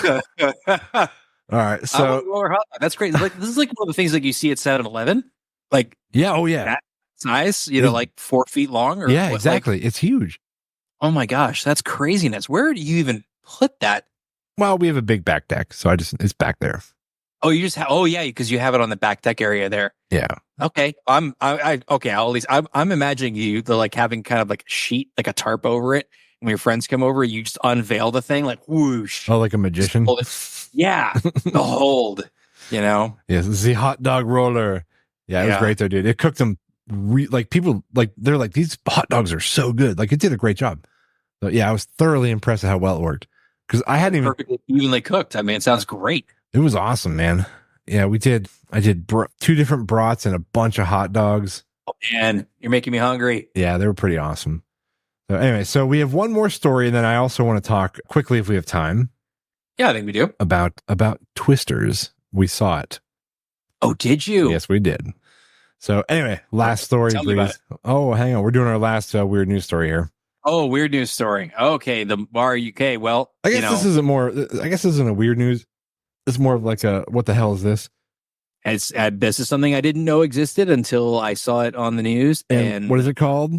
All right. So that's great. Like, this is like one of the things like you see at 7-Eleven. Like, yeah, oh yeah. That size, like 4 feet long or yeah, exactly. Like, it's huge. Oh my gosh, that's craziness. Where do you even put that? Well, we have a big back deck, so it's back there. Oh, you just because you have it on the back deck area there. Yeah. Okay. I'm imagining you like having kind of like a sheet, like a tarp over it. When your friends come over, you just unveil the thing like whoosh. Oh, like a magician. Yeah. Behold. Yes, it's the hot dog roller. Yeah, it was great though, dude. It cooked them like people like they're like, these hot dogs are so good. Like it did a great job. But yeah, I was thoroughly impressed at how well it worked. Because I hadn't even perfectly evenly cooked. I mean, it sounds great. It was awesome, man. Yeah, I did 2 different brats and a bunch of hot dogs. Oh, man, you're making me hungry. Yeah, they were pretty awesome. So anyway, so we have one more story, and then I also want to talk quickly, if we have time. Yeah, I think we do. About Twisters. We saw it. Oh, did you? Yes, we did. So anyway, last story, please. Oh, hang on. We're doing our last weird news story here. Oh, weird news story. Okay, the Bar UK. Well, I guess this isn't a weird news. It's more of like a, what the hell is this? This is something I didn't know existed until I saw it on the news. And what is it called?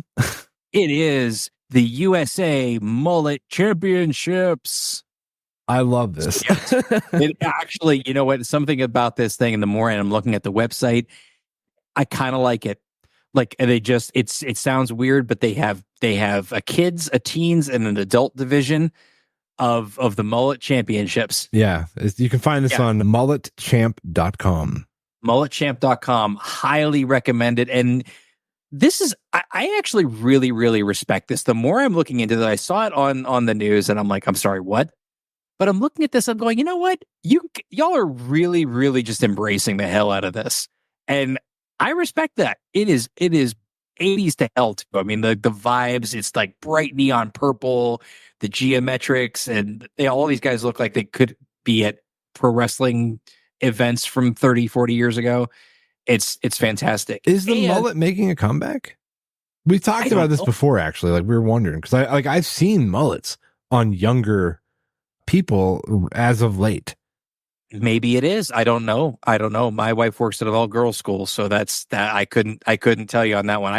It is the USA Mullet Championships. I love this. It actually, you know what? Something about this thing, and the more I'm looking at the website, I kind of like it. Like it sounds weird, but they have a kids, a teens, and an adult division of the Mullet Championships. Yeah. You can find this on mulletchamp.com. Mulletchamp.com. Highly recommended. And this is, I actually really, really respect this. The more I'm looking into it, I saw it on the news and I'm like, I'm sorry, what? But I'm looking at this, I'm going, you know what? Y'all are really, really just embracing the hell out of this. And I respect that. It is 80s to hell too. I mean, the vibes, it's like bright neon purple, the geometrics, and all these guys look like they could be at pro wrestling events from 30, 40 years ago. It's fantastic. Is the mullet making a comeback? We talked about this before, actually. Like, we were wondering, because I've seen mullets on younger people as of late. Maybe it is. I don't know. My wife works at an all-girls school, so that's that. I couldn't tell you on that one.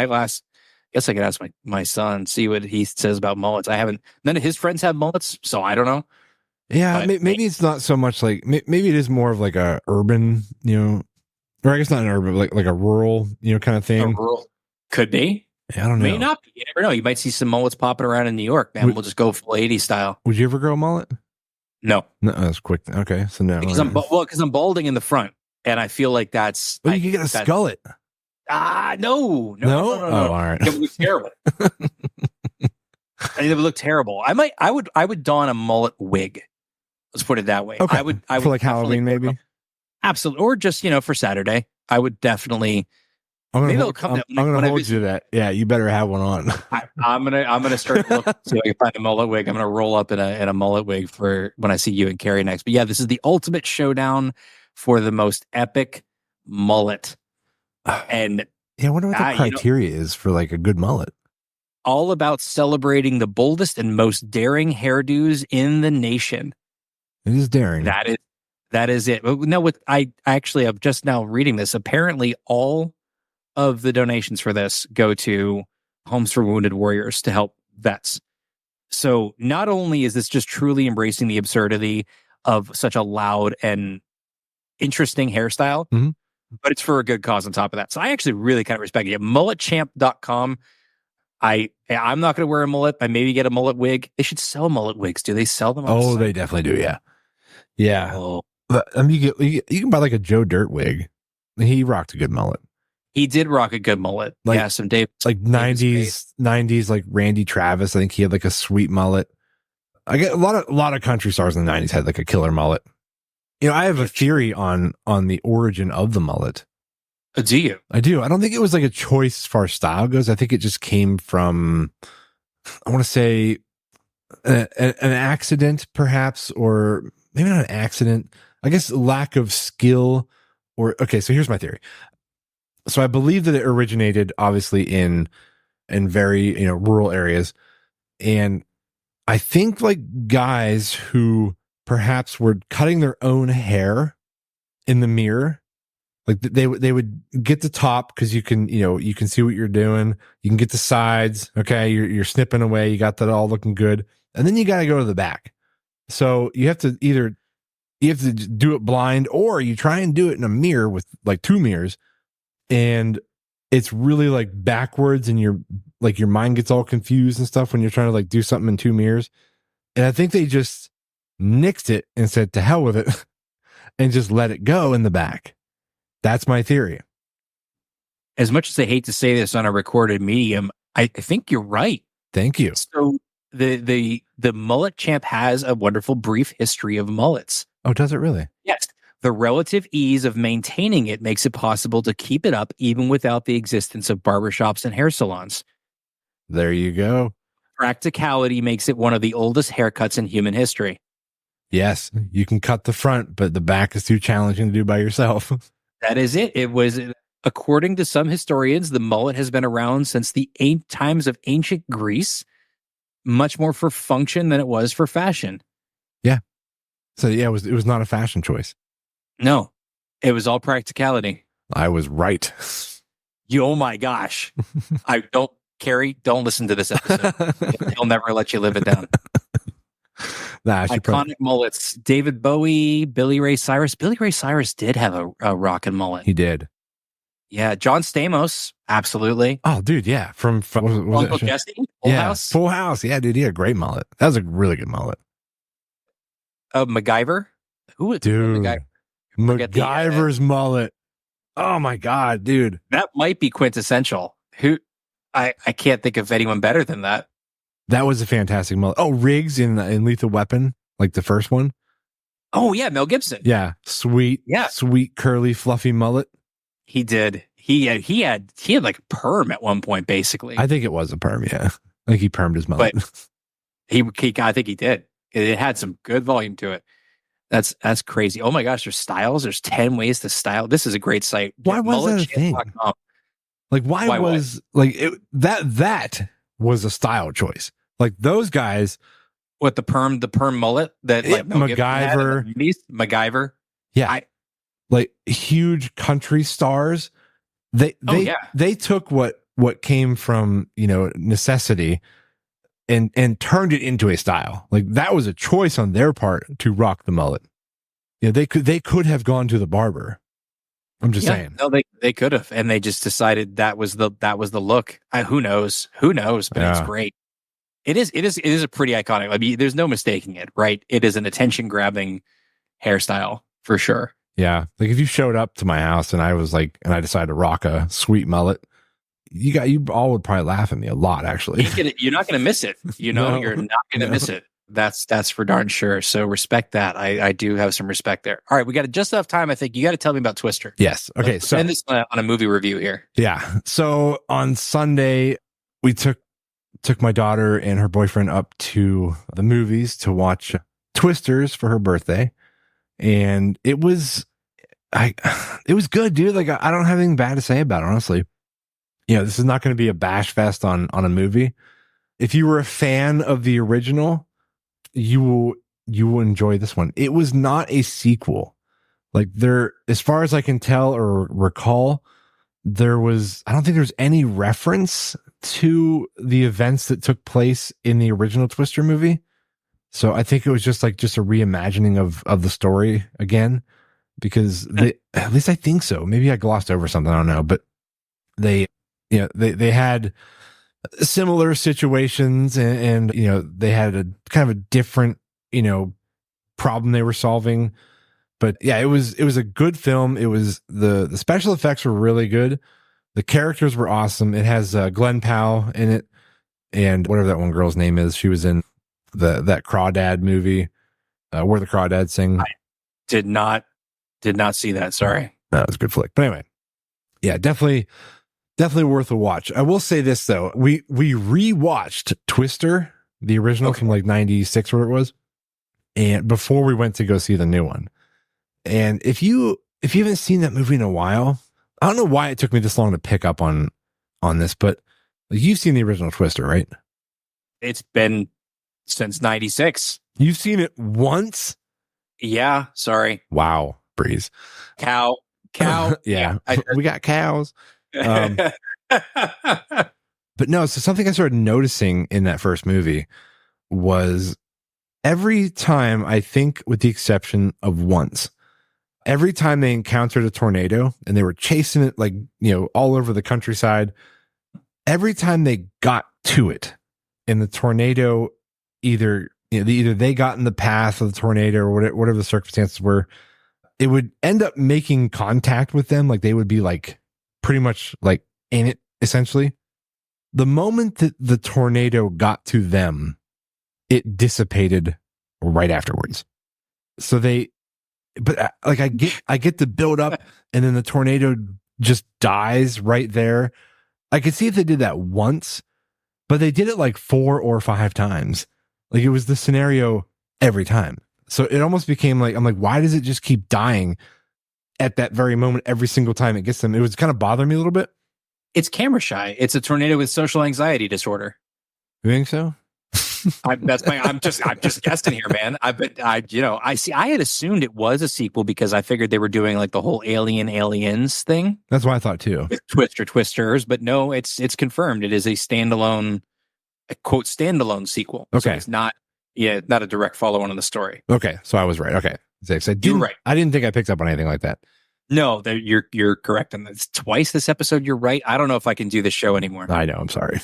Guess I could ask my son, see what he says about mullets. None of his friends have mullets, so I don't know. Yeah, maybe it's not so much like, maybe it is more of like a urban, or I guess not an urban, like a rural, kind of thing. Could be. Yeah, I don't know. May not be. You never know. You might see some mullets popping around in New York, man. We'll just go full 80s style. Would you ever grow a mullet? No. No, that's quick. Okay, so no. Because I'm balding in the front, and I feel like that's. Well, you can get a skullet. No. Oh, all right. It would look terrible. It would look terrible. I would don a mullet wig. Let's put it that way. Okay. I would for like Halloween, maybe. Absolutely, or just for Saturday. I would definitely. I'm gonna hold you to that. Yeah, you better have one on. I'm gonna start looking see if I can find a mullet wig. I'm gonna roll up in a mullet wig for when I see you and Carrie next. But yeah, this is the ultimate showdown for the most epic mullet. And yeah, I wonder what the criteria is for like a good mullet. All about celebrating the boldest and most daring hairdos in the nation. It is daring. That is it. No, I actually am just now reading this. Apparently, all of the donations for this go to Homes for Wounded Warriors to help vets. So not only is this just truly embracing the absurdity of such a loud and interesting hairstyle, but it's for a good cause on top of that. So I actually really kind of respect it. Mulletchamp.com. I'm not going to wear a mullet. I maybe get a mullet wig. They should sell mullet wigs. Do they sell them? Oh, they definitely do. Yeah. Yeah. Oh. But, you can buy like a Joe Dirt wig. He rocked a good mullet. He did rock a good mullet. Like, yeah, some Dave. Like 90s, like Randy Travis. I think he had like a sweet mullet. I get a lot of country stars in the 90s had like a killer mullet. I have a theory on the origin of the mullet. Do you? I do. I don't think it was like a choice as far as style goes. I think it just came from, I want to say, an accident, perhaps, or maybe not an accident. I guess lack of skill. Okay, so here's my theory. So I believe that it originated obviously in very rural areas, and I think like guys who perhaps were cutting their own hair in the mirror, like they would get the top because you can see what you're doing, you can get the sides, okay, you're snipping away, you got that all looking good, and then you got to go to the back. So you have to do it blind, or you try and do it in a mirror with like two mirrors. And it's really like backwards, and your mind gets all confused and stuff when you're trying to like do something in two mirrors. And I think they just nixed it and said to hell with it and just let it go in the back. That's my theory. As much as I hate to say this on a recorded medium, I think you're right. Thank you. So the mullet champ has a wonderful brief history of mullets. Oh, does it really? Yes. The relative ease of maintaining it makes it possible to keep it up even without the existence of barbershops and hair salons. There you go. Practicality makes it one of the oldest haircuts in human history. Yes, you can cut the front, but the back is too challenging to do by yourself. That is it. It was, according to some historians, the mullet has been around since the times of ancient Greece, much more for function than it was for fashion. Yeah. So yeah, it was not a fashion choice. No, it was all practicality. I was right. Oh my gosh. Carrie, don't listen to this episode. He'll never let you live it down. Iconic mullets. David Bowie, Billy Ray Cyrus. Billy Ray Cyrus did have a rockin' mullet. He did. Yeah, John Stamos, absolutely. Oh, dude, yeah. From Uncle Jesse, Full House. Full House. Yeah, dude, he had a great mullet. That was a really good mullet. MacGyver? Who? Dude. MacGyver's mullet. Oh my God, dude. That might be quintessential. I can't think of anyone better than that. That was a fantastic mullet. Oh, Riggs in Lethal Weapon, like the first one. Oh yeah, Mel Gibson. Yeah, sweet, curly, fluffy mullet. He did. He had like a perm at one point, basically. I think it was a perm. Yeah, I think he permed his mullet. But I think he did. It had some good volume to it. That's crazy. Oh my gosh, there's styles. There's 10 ways to style. This is a great site. Why was that a thing? Like, why was like it, that was a style choice? Like those guys, what the perm mullet that like MacGyver. Yeah, like huge country stars. They took what came from necessity and turned it into a style. Like that was a choice on their part to rock the mullet. Yeah, they could have gone to the barber. I'm just saying. No, they could have, and they just decided that was the look. Who knows? But it's great. It is a pretty iconic. I mean, there's no mistaking it, right? It is an attention grabbing hairstyle for sure. Yeah, like if you showed up to my house and I decided to rock a sweet mullet, you all would probably laugh at me a lot. Actually, you're not going to miss it. You're not going to miss it. That's for darn sure. So respect that. I do have some respect there. All right, we got just enough time. I think you got to tell me about Twister. Yes. Okay. So end this on a movie review here. Yeah. So on Sunday, we took my daughter and her boyfriend up to the movies to watch Twisters for her birthday, and it was good, dude. Like I don't have anything bad to say about it, honestly. This is not going to be a bash fest on a movie. If you were a fan of the original, you will enjoy this one. It was not a sequel. Like as far as I can tell or recall, I don't think there's any reference to the events that took place in the original Twister movie. So I think it was just a reimagining of the story again, because at least I think so. Maybe I glossed over something. I don't know, but they had similar situations and they had a kind of a different, problem they were solving. But yeah, it was a good film. It was the special effects were really good. The characters were awesome. It has Glenn Powell in it and whatever that one girl's name is. She was in that Crawdad movie, Where the Crawdads Sing. I did not see that. Sorry. That was a good flick. But anyway, yeah, definitely worth a watch. I will say this though, we rewatched Twister, the original from like 96, where it was, and before we went to go see the new one. And if you haven't seen that movie in a while, I don't know why it took me this long to pick up on this, but you've seen the original Twister, right? It's been since 96. You've seen it once? Yeah. Sorry. Wow. Breeze. Cow. Yeah. We got cows. But no, so something I started noticing in that first movie was every time, I think with the exception of once, every time they encountered a tornado and they were chasing it like, all over the countryside, every time they got to it and the tornado either they got in the path of the tornado or whatever the circumstances were, it would end up making contact with them. Like they would be like pretty much like in it, essentially. The moment that the tornado got to them, it dissipated right afterwards. So I get the build up and then the tornado just dies right there. I could see if they did that once, but they did it like 4 or 5 times. Like it was the scenario every time. So it almost became like, I'm like, why does it just keep dying at that very moment every single time it gets them? It was kind of bothering me a little bit. It's camera shy. It's a tornado with social anxiety disorder. You think so? I'm just guessing here, man. I had assumed it was a sequel because I figured they were doing like the whole aliens thing. That's what I thought too. With Twisters, but no, it's confirmed. It is a standalone sequel. Okay. So it's not a direct follow-on of the story. Okay. So I was right. Okay. You're right. I didn't think I picked up on anything like that. No, you're correct. And it's twice this episode. You're right. I don't know if I can do this show anymore. I know. I'm sorry.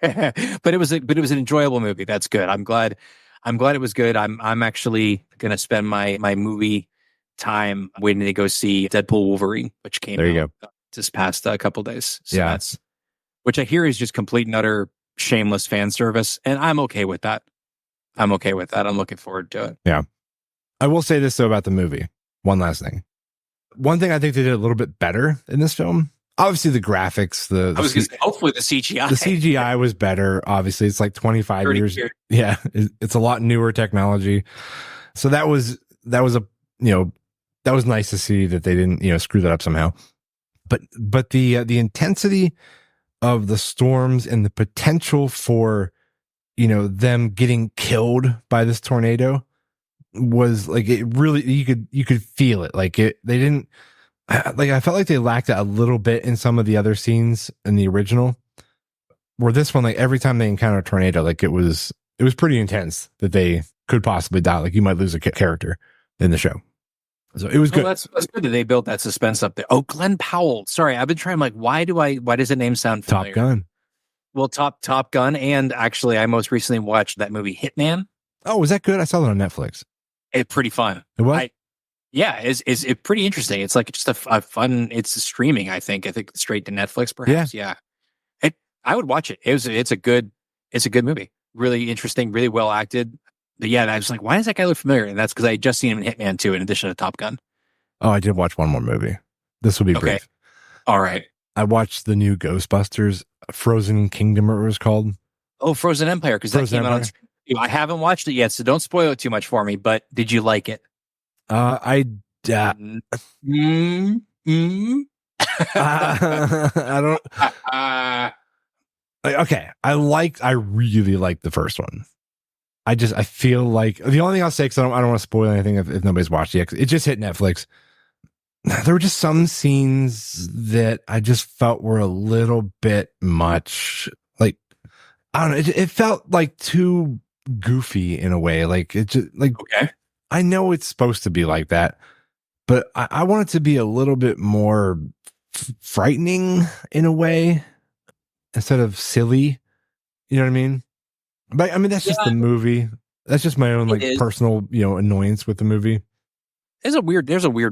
But it was an enjoyable movie. That's good. I'm glad it was good. I'm actually gonna spend my movie time waiting to go see Deadpool Wolverine, which came out this past couple days. So yeah. That's which I hear is just complete and utter shameless fan service, and I'm okay with that. I'm looking forward to it. Yeah. I will say this though about the movie. One last thing. One thing I think they did a little bit better in this film. Obviously, the graphics, I was going to say, hopefully the CGI. The CGI was better. Obviously, it's like 25 years. Yeah, it's a lot newer technology. So that was a, that was nice to see that they didn't, screw that up somehow. But the intensity of the storms and the potential for, them getting killed by this tornado was like, it really, you could feel it. Like they didn't, I felt like they lacked it a little bit in some of the other scenes in the original, where this one, like every time they encounter a tornado, like it was pretty intense that they could possibly die. Like you might lose a character in the show. So it was good. That's good that they built that suspense up there. Oh, Glenn Powell. Sorry, I've been trying. Like, why does the name sound familiar? Top Gun. Well, Top Gun, and actually, I most recently watched that movie Hitman. Oh, was that good? I saw that on Netflix. It's pretty fun. It was. It's pretty interesting. It's like just a fun. It's streaming. I think straight to Netflix, perhaps. Yeah. I would watch it. It's a good movie. Really interesting. Really well acted. But yeah, I was like, why does that guy look familiar? And that's because I had just seen him in Hitman 2 in addition to Top Gun. Oh, I did watch one more movie. This will be brief. All right. I watched the new Ghostbusters, Frozen Kingdom, or it was called. Oh, Frozen Empire, because that came out on screen. I haven't watched it yet, so don't spoil it too much for me. But did you like it? I don't. Okay, I really liked the first one. I feel like the only thing I'll say, because I don't want to spoil anything if nobody's watched it yet, 'cause it just hit Netflix. There were just some scenes that I just felt were a little bit much. Like, I don't know, it felt like too goofy in a way. Like it just like, okay, I know it's supposed to be like that, but I want it to be a little bit more frightening in a way instead of silly. You know what I mean? But I mean, that's just the movie. That's just my own personal, annoyance with the movie. There's a weird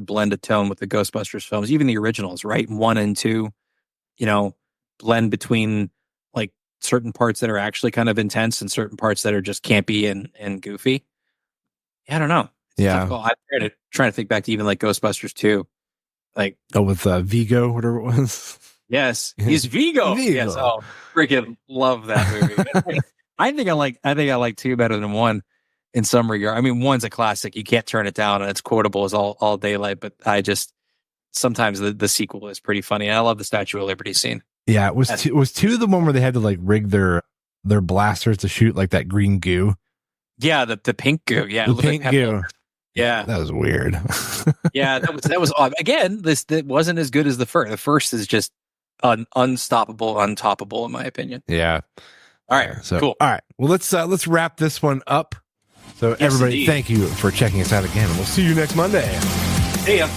blend of tone with the Ghostbusters films, even the originals, right? 1 and 2, blend between like certain parts that are actually kind of intense and certain parts that are just campy and goofy. Yeah, I don't know. Yeah. I'm trying to think back to even like Ghostbusters 2. Like, with Vigo, whatever it was. Yes, he's Vigo. Yes, oh, freaking love that movie. I think I like 2 better than 1 in some regard. I mean, 1's a classic; you can't turn it down, and it's quotable as all daylight. But I just sometimes the sequel is pretty funny. And I love the Statue of Liberty scene. Yeah, it was 2 the one where they had to like rig their blasters to shoot like that green goo. Yeah, the pink goo. Yeah, the pink goo. Yeah, that was weird. Yeah, that was odd. Again, that wasn't as good as the first. The first is just unstoppable, untoppable, in my opinion. Yeah. All right. Cool. All right. Well, let's wrap this one up. So everybody, thank you for checking us out again, and we'll see you next Monday. See ya.